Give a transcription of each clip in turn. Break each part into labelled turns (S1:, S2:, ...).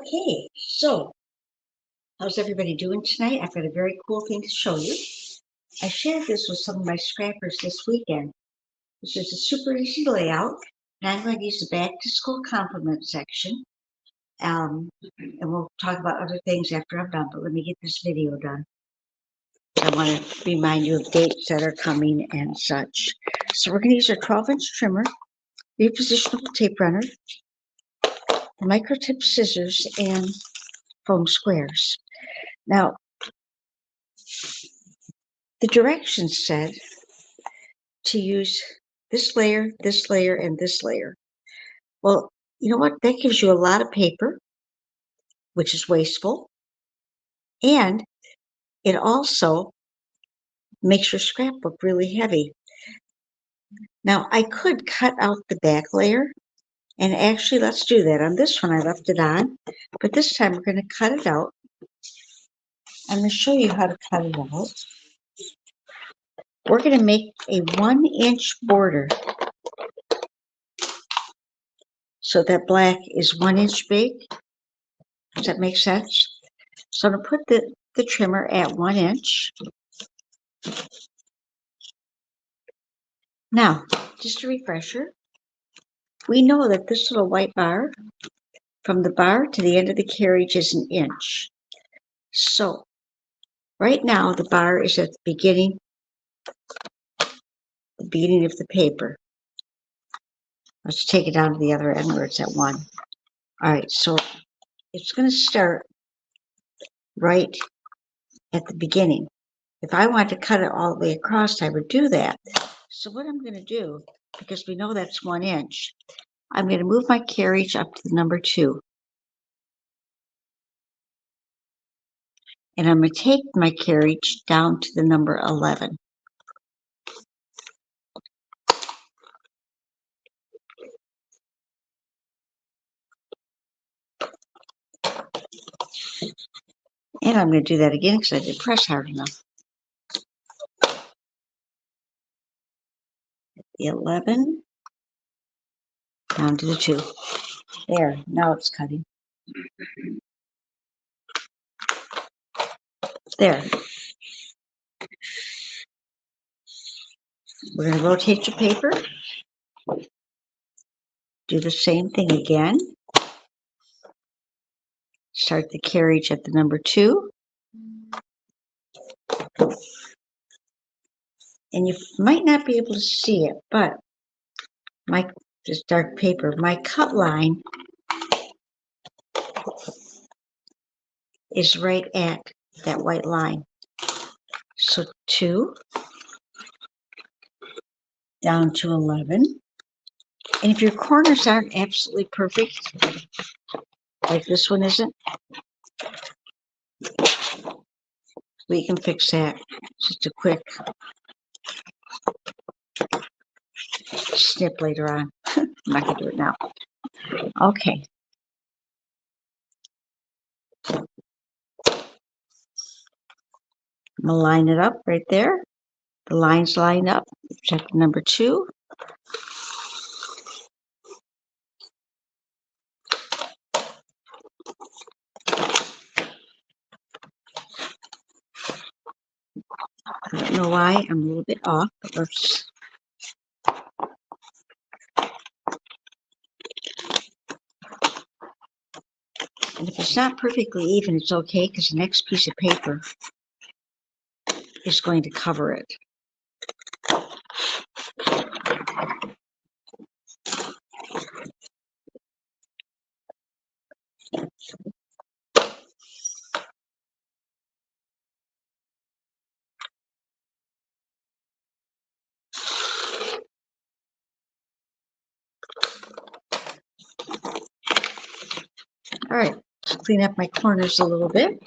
S1: Okay, so how's everybody doing tonight? I've got a very cool thing to show you. I shared this with some of my scrappers this weekend. This is a super easy layout, and I'm going to use the back to school compliment section. And we'll talk about other things after I'm done, but let me get this video done. I want to remind you of dates that are coming and such. So we're going to use our 12-inch trimmer, repositionable tape runner, microtip scissors, and foam squares. Now, the directions said to use this layer, and this layer. Well, you know what? That gives you a lot of paper, which is wasteful, and it also makes your scrapbook really heavy. Now, I could cut out the back layer, and actually, let's do that. On this one, I left it on, but this time we're going to cut it out. I'm going to show you how to cut it out. We're going to make a 1-inch border. So that black is 1 inch big. Does that make sense? So I'm going to put the trimmer at 1 inch. Now, just a refresher, we know that this little white bar, from the bar to the end of the carriage is 1 inch. So right now the bar is at the beginning of the paper. Let's take it down to the other end where it's at 1. All right, so it's going to start right at the beginning. If I want to cut it all the way across, I would do that. So what I'm going to do, because we know that's 1 inch, I'm going to move my carriage up to the number 2. And I'm going to take my carriage down to the number 11. And I'm going to do that again because I didn't press hard enough. The 11 down to the 2. There, now it's cutting. There. We're going to rotate your paper. Do the same thing again. Start the carriage at the number 2. And you might not be able to see it, but this dark paper, my cut line is right at that white line. So 2 down to 11. And if your corners aren't absolutely perfect, like this one isn't, we can fix that. Just a quick snip later on. I'm not going to do it now. Okay. I'm going to line it up right there. The lines line up. Check number 2. I don't know why I'm a little bit off, but let's. And if it's not perfectly even, it's okay because the next piece of paper is going to cover it. All right, let's clean up my corners a little bit.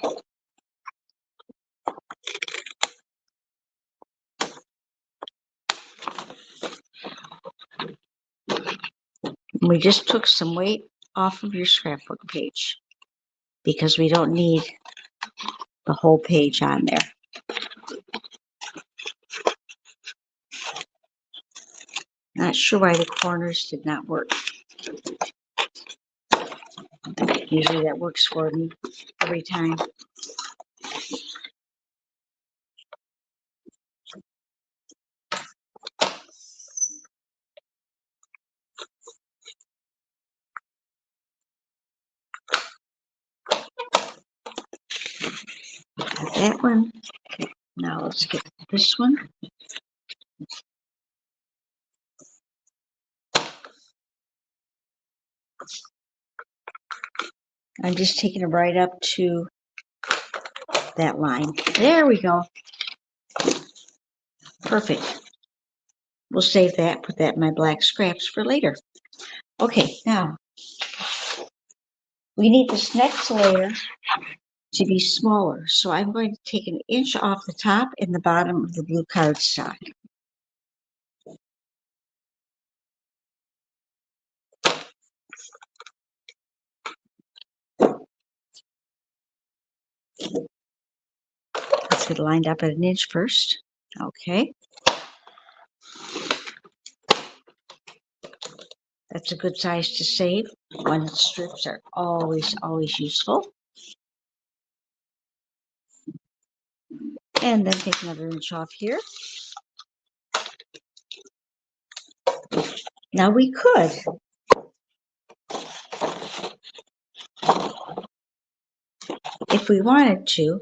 S1: We just took some weight off of your scrapbook page because we don't need the whole page on there. Not sure why the corners did not work. Usually that works for me every time. Got that one. Now let's get this one. I'm just taking it right up to that line. There we go. Perfect. We'll save that, put that in my black scraps for later. Okay, now we need this next layer to be smaller. So I'm going to take 1 inch off the top and the bottom of the blue cardstock. Let's get it lined up at 1 inch first. Okay. That's a good size to save. One strips are always useful. And then take another inch off here. Now we could if we wanted to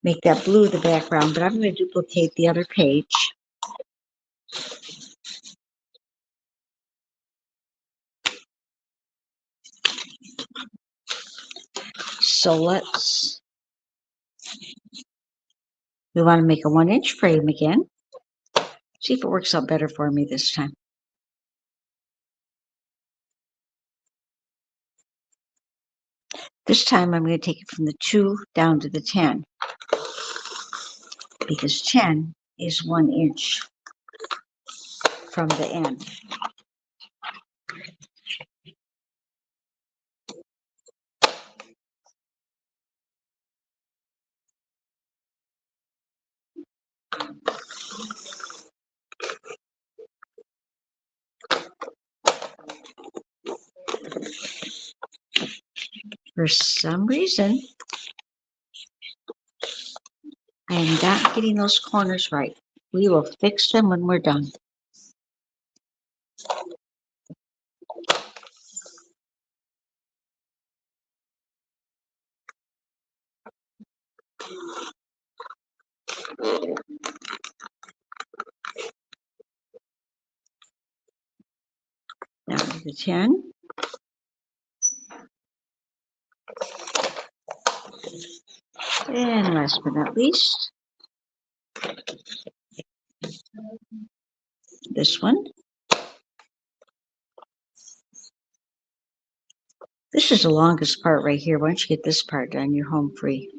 S1: make that blue the background, but I'm going to duplicate the other page. So we want to make a 1 inch frame again. See if it works out better for me this time. This time I'm going to take it from the 2 down to the 10 because 10 is 1 inch from the end. For some reason, I am not getting those corners right. We will fix them when we're done. Down to the 10. And last but not least, this one. This is the longest part right here. Once you get this part done, you're home free.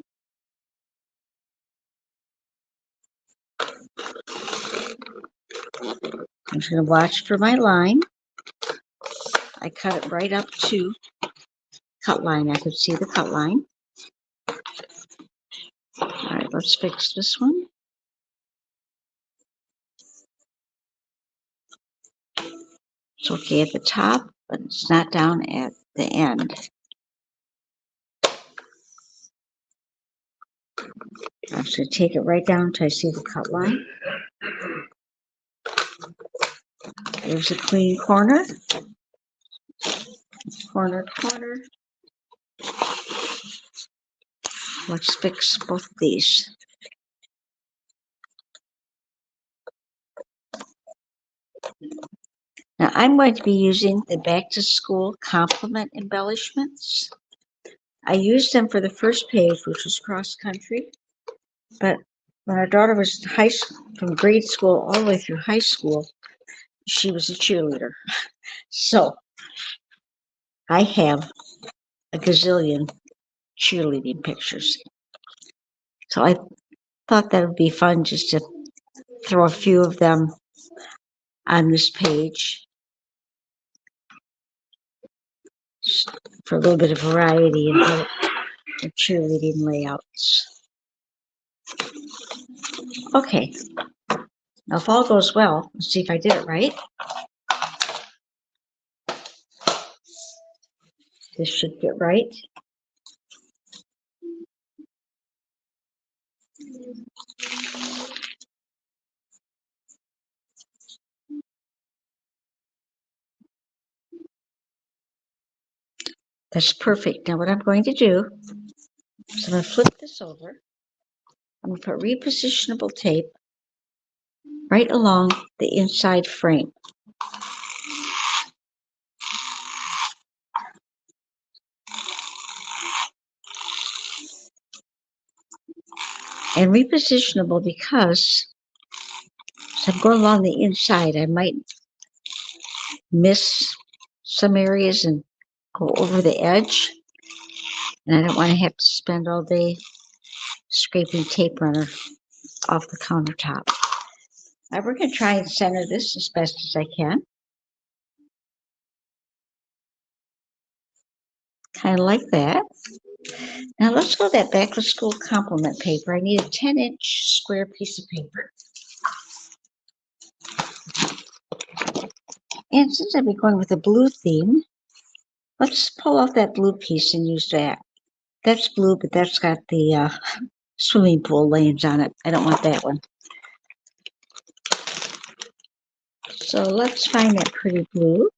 S1: I'm just going to watch for my line. I cut it right up to cut line. I could see the cut line. All right, let's fix this one. It's okay at the top, but it's not down at the end. I'm just going to take it right down until I see the cut line. There's a clean corner. Corner, corner. Let's fix both of these. Now I'm going to be using the back to school compliment embellishments. I used them for the first page, which was cross country. But when our daughter was from grade school all the way through high school, she was a cheerleader. So I have a gazillion cheerleading pictures. So I thought that would be fun just to throw a few of them on this page for a little bit of variety in the cheerleading layouts. Okay, now if all goes well, let's see if I did it right. This should fit right. That's perfect. Now what I'm going to do is I'm going to flip this over. I'm going to put repositionable tape right along the inside frame. And repositionable because as I'm going along the inside, I might miss some areas and go over the edge. And I don't want to have to spend all day scraping tape runner off the countertop. Now we're going to try and center this as best as I can. Kind of like that. Now let's go to that back to school compliment paper. I need a 10-inch square piece of paper. And since I've been going with a blue theme, let's pull off that blue piece and use that. That's blue, but that's got the swimming pool lanes on it. I don't want that one. So let's find that pretty blue.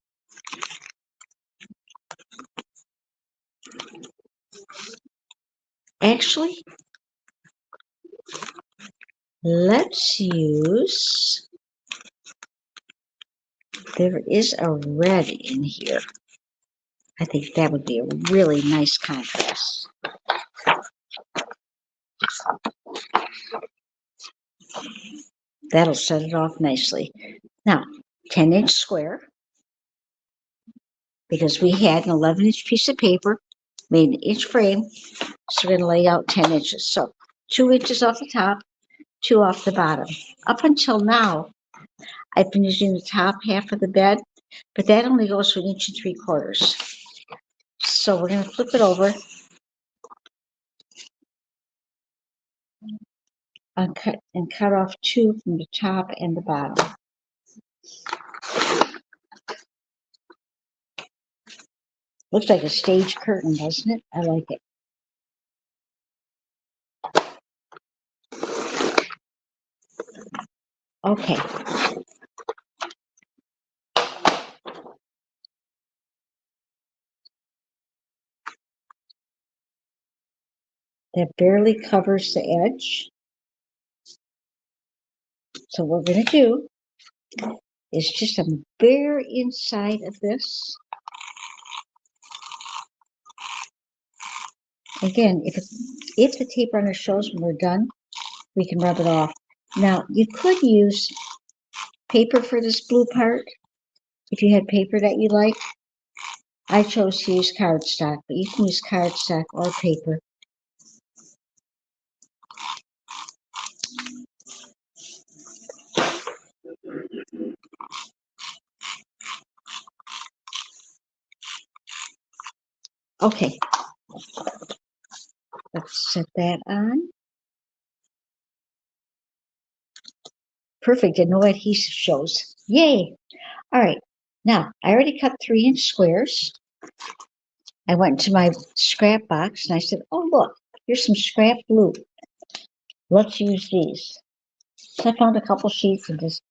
S1: Actually, let's use, there is a red in here. I think that would be a really nice contrast. That'll set it off nicely. Now, 10-inch square, because we had an 11-inch piece of paper, made an inch frame, so we're going to lay out 10 inches. So 2 inches off the top, 2 off the bottom. Up until now, I've been using the top half of the bed, but that only goes to 1 3/4 inches. So we're going to flip it over and cut off 2 from the top and the bottom. Looks like a stage curtain, doesn't it? I like it. Okay. That barely covers the edge. So what we're going to do is just a bare inside of this. Again, if the tape runner shows when we're done, we can rub it off. Now, you could use paper for this blue part if you had paper that you like. I chose to use cardstock, but you can use cardstock or paper. Okay, let's set that on. Perfect, and no adhesive shows. Yay! All right, now I already cut 3-inch squares. I went into my scrap box and I said, oh, look, here's some scrap glue. Let's use these. So I found a couple sheets and just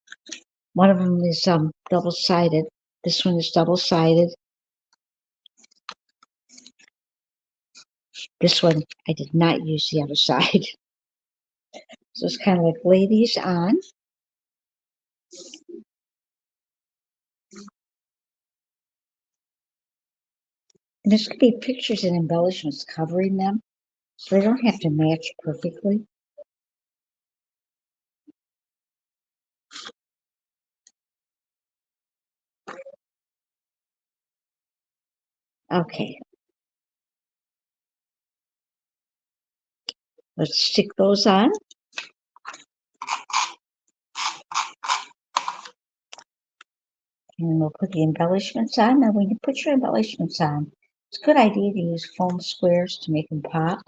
S1: one of them is double-sided. This one is double-sided. This one, I did not use the other side. So it's kind of like lay these on. And there's going to be pictures and embellishments covering them, so they don't have to match perfectly. Okay. Let's stick those on. And we'll put the embellishments on. Now, when you put your embellishments on, it's a good idea to use foam squares to make them pop.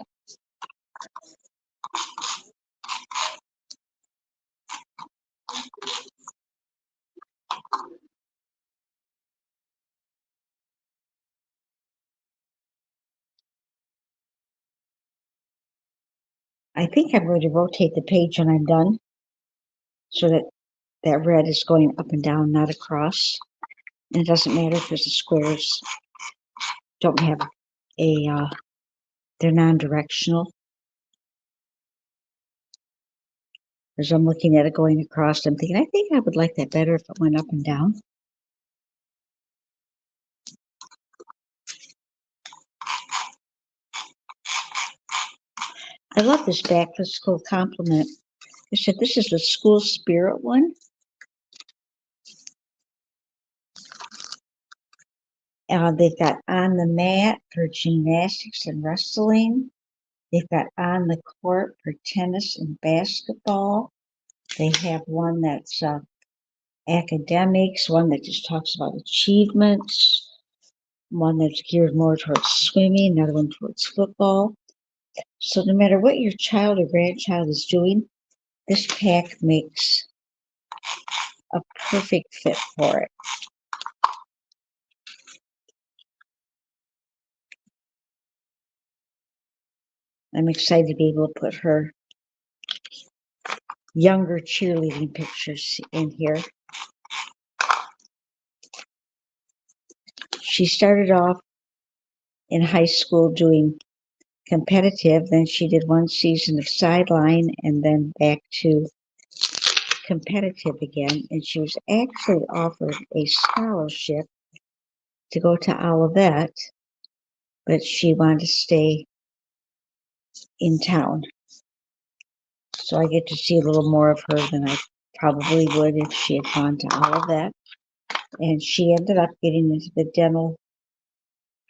S1: I think I'm going to rotate the page when I'm done so that that red is going up and down, not across. And it doesn't matter because the squares don't have they're non-directional. As I'm looking at it going across, I'm thinking, I think I would like that better if it went up and down. I love this back to school compliment. They said this is the school spirit one. They've got on the mat for gymnastics and wrestling. They've got on the court for tennis and basketball. They have one that's academics, one that just talks about achievements, one that's geared more towards swimming, another one towards football. So no matter what your child or grandchild is doing, this pack makes a perfect fit for it. I'm excited to be able to put her younger cheerleading pictures in here. She started off in high school doing competitive, then she did one season of sideline and then back to competitive again. And she was actually offered a scholarship to go to Olivet, but she wanted to stay in town. So I get to see a little more of her than I probably would if she had gone to Olivet. And she ended up getting into the dental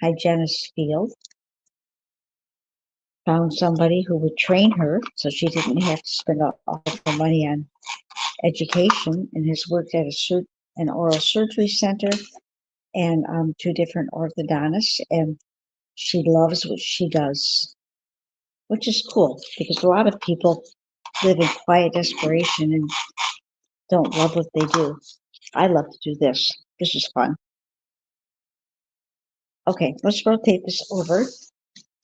S1: hygienist field. Found somebody who would train her so she didn't have to spend all the money on education, and has worked at an oral surgery center and 2 different orthodontists, and she loves what she does, which is cool because a lot of people live in quiet desperation and don't love what they do. I love to do this. This is fun. Okay, let's rotate this over.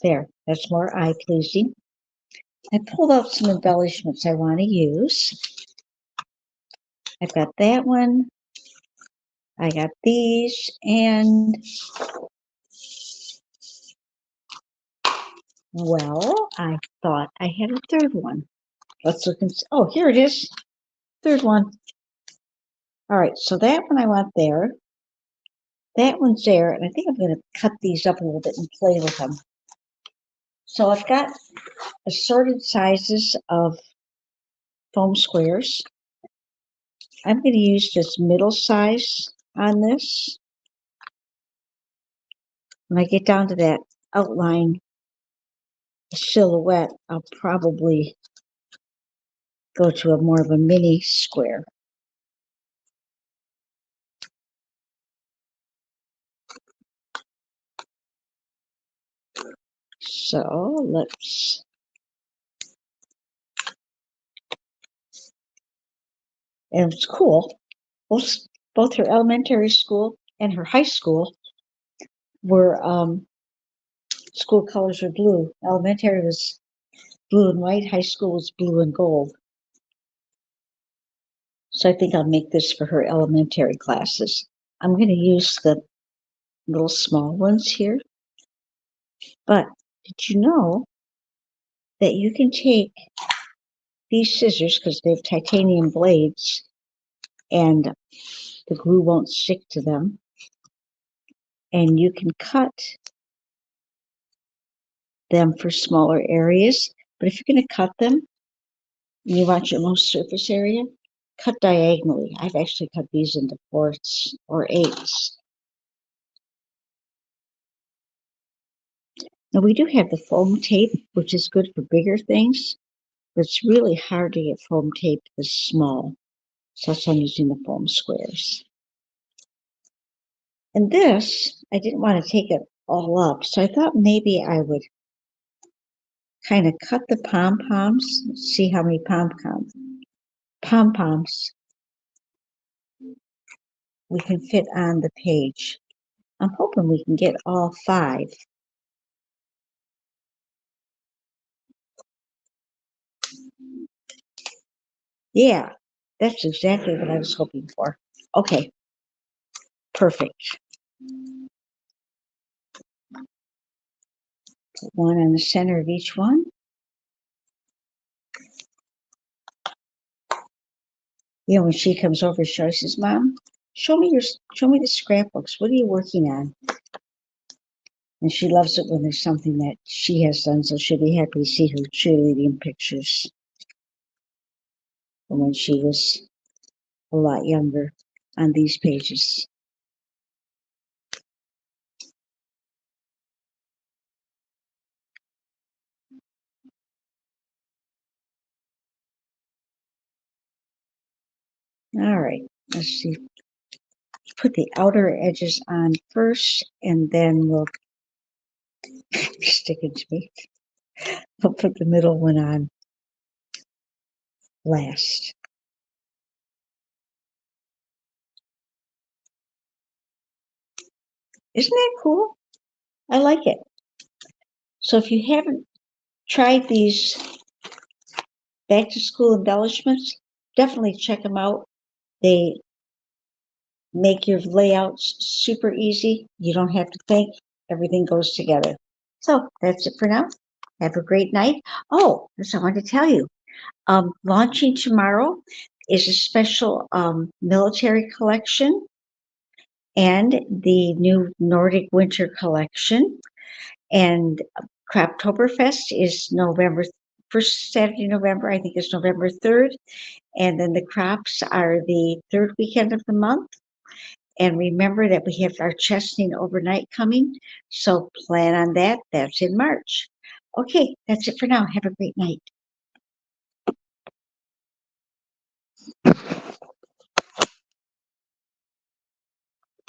S1: There, that's more eye-pleasing. I pulled out some embellishments I want to use. I've got that one. I got these, and well, I thought I had a third one. Let's look and see. Oh, here it is. Third one. All right, so that one I want there. That one's there, and I think I'm going to cut these up a little bit and play with them. So I've got assorted sizes of foam squares. I'm going to use this middle size on this. When I get down to that outline silhouette, I'll probably go to a more of a mini square. So let's, and it's cool. Both her elementary school and her high school were school colors were blue. Elementary was blue and white. High school was blue and gold. So I think I'll make this for her elementary classes. I'm going to use the little small ones here. But did you know that you can take these scissors, because they have titanium blades and the glue won't stick to them, and you can cut them for smaller areas. But if you're going to cut them and you want your most surface area, cut diagonally. I've actually cut these into 4ths or 8ths. Now we do have the foam tape, which is good for bigger things, but it's really hard to get foam tape this small. So that's why I'm using the foam squares. And this, I didn't want to take it all up, so I thought maybe I would kind of cut the pom-poms, see how many pom-poms we can fit on the page. I'm hoping we can get all 5. Yeah, that's exactly what I was hoping for. Okay, perfect. Put one on the center of each one. You know, when she comes over, she always says, "Mom, show me the scrapbooks. What are you working on?" And she loves it when there's something that she has done, so she'll be happy to see her cheerleading pictures from when she was a lot younger on these pages. All right, let's see. Put the outer edges on first, and then we'll stick it to me. We'll put the middle one on last. Isn't that cool? I like it. So if you haven't tried these back to school embellishments, definitely check them out. They make your layouts super easy. You don't have to think, everything goes together. So that's it for now. Have a great night. Oh, that's what I wanted to tell you. Launching tomorrow is a special military collection and the new Nordic winter collection. And Craptoberfest is November, first Saturday, November, I think it's November 3rd. And then the crops are the third weekend of the month. And remember that we have our Chesney overnight coming. So plan on that. That's in March. Okay, that's it for now. Have a great night.